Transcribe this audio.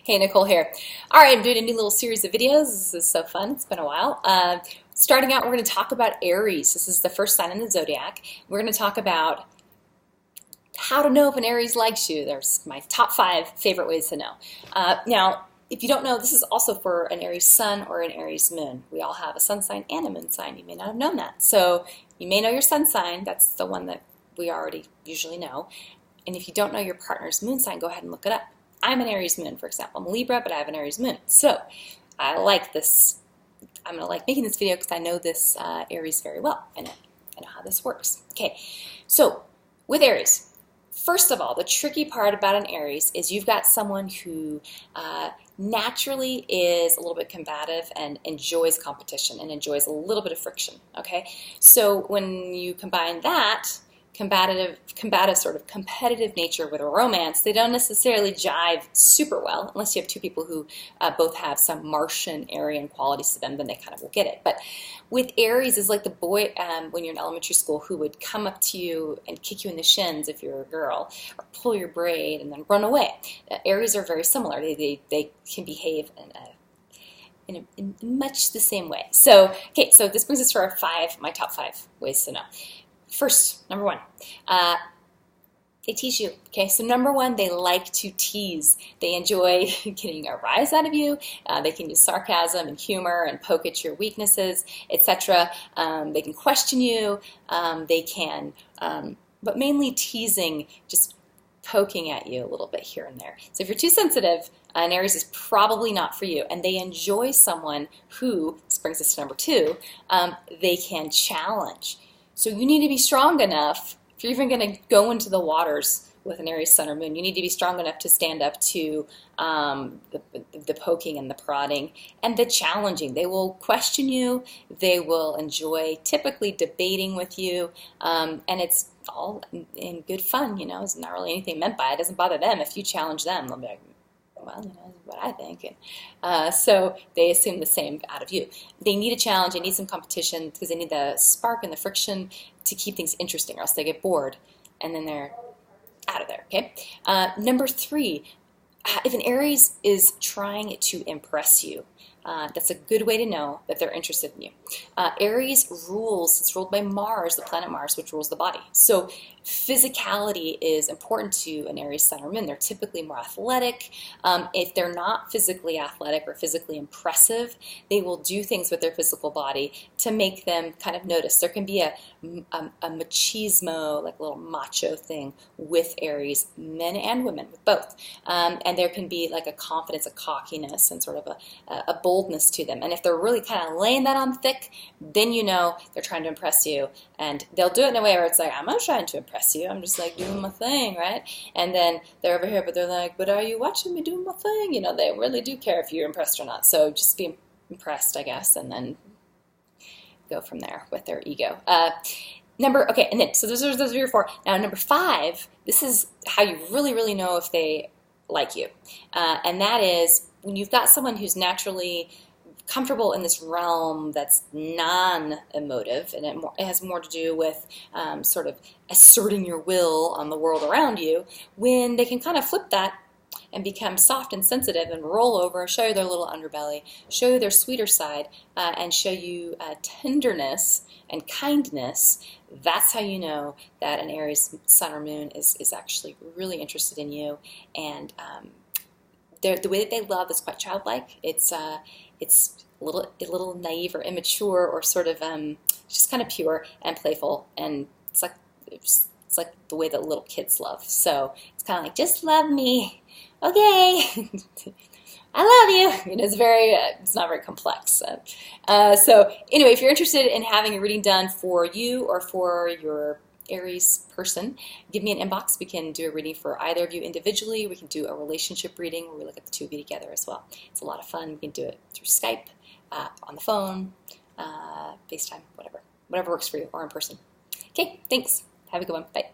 Hey, Nicole here. All right, I'm doing a new little series of videos. This is so fun. It's been a while. Starting out, we're going to talk about Aries. This is the first sign in the zodiac. We're going to talk about how to know if an Aries likes you. There's my top 5 favorite ways to know. Now, if you don't know, this is also for an Aries sun or an Aries moon. We all have a sun sign and a moon sign. You may not have known that. So you may know your sun sign. That's the one that we already usually know. And if you don't know your partner's moon sign, go ahead and look it up. I'm an Aries moon, for example. I'm a Libra, but I have an Aries moon. So I like this. I'm going to like making this video because I know this Aries very well. I know how this works. Okay, so with Aries, first of all, the tricky part about an Aries is you've got someone who naturally is a little bit combative and enjoys competition and enjoys a little bit of friction. Okay, so when you combine that combative sort of competitive nature with a romance, they don't necessarily jive super well unless you have two people who both have some Martian Aryan qualities to them. Then they kind of will get it. But with Aries is like the boy when you're in elementary school who would come up to you and kick you in the shins if you're a girl, or pull your braid and then run away. Aries are very similar. They can behave in much the same way. So okay, so this brings us to my top 5 ways to know. First, number 1, they tease you. Okay, so number 1, they like to tease. They enjoy getting a rise out of you. They can use sarcasm and humor and poke at your weaknesses, etc. They can question you. They can, but mainly teasing, just poking at you a little bit here and there. So if you're too sensitive, an Aries is probably not for you. And they enjoy someone who, this brings us to number 2, they can challenge. So you need to be strong enough, if you're even going to go into the waters with an Aries sun or moon, you need to be strong enough to stand up to the poking and the prodding and the challenging. They will question you. They will enjoy typically debating with you. And it's all in good fun, you know. There's not really anything meant by it. It doesn't bother them if you challenge them. They'll be like, well, you know, what I think. And, so they assume the same out of you. They need a challenge, they need some competition because they need the spark and the friction to keep things interesting, or else they get bored and then they're out of there, okay? Number 3, if an Aries is trying to impress you, that's a good way to know that they're interested in you. Aries rules, it's ruled by Mars, the planet Mars, which rules the body. So physicality is important to an Aries sun or moon. They're typically more athletic. If they're not physically athletic or physically impressive, they will do things with their physical body to make them kind of notice. There can be a machismo, like a little macho thing with Aries, men and women, with both. And there can be like a confidence, a cockiness, and sort of a boldness to them. And if they're really kind of laying that on thick, then you know they're trying to impress you. And they'll do it in a way where it's like, I'm not trying to impress you. I'm just like doing my thing, right? And then they're over here, but they're like, but are you watching me doing my thing? You know, they really do care if you're impressed or not. So just be impressed, I guess, and then go from there with their ego. Okay, and then, so those are your 4. Now, number 5, this is how you really, really know if they like you. And that is when you've got someone who's naturally comfortable in this realm that's non-emotive, and it has more to do with sort of asserting your will on the world around you, when they can kind of flip that and become soft and sensitive and roll over, show you their little underbelly, show you their sweeter side, and show you tenderness and kindness. That's how you know that an Aries sun or moon is actually really interested in you. And the way that they love is quite childlike. It's a little naive or immature, or sort of just kind of pure and playful, and it's like the way that little kids love. So it's kind of like, just love me, okay. I love you. You know, it's not very complex. So anyway, if you're interested in having a reading done for you or for your Aries person, give me an inbox. We can do a reading for either of you individually. We can do a relationship reading where we look at the 2 of you together as well. It's a lot of fun. We can do it through Skype, on the phone, FaceTime, whatever works for you, or in person. Okay, thanks. Have a good one. Bye.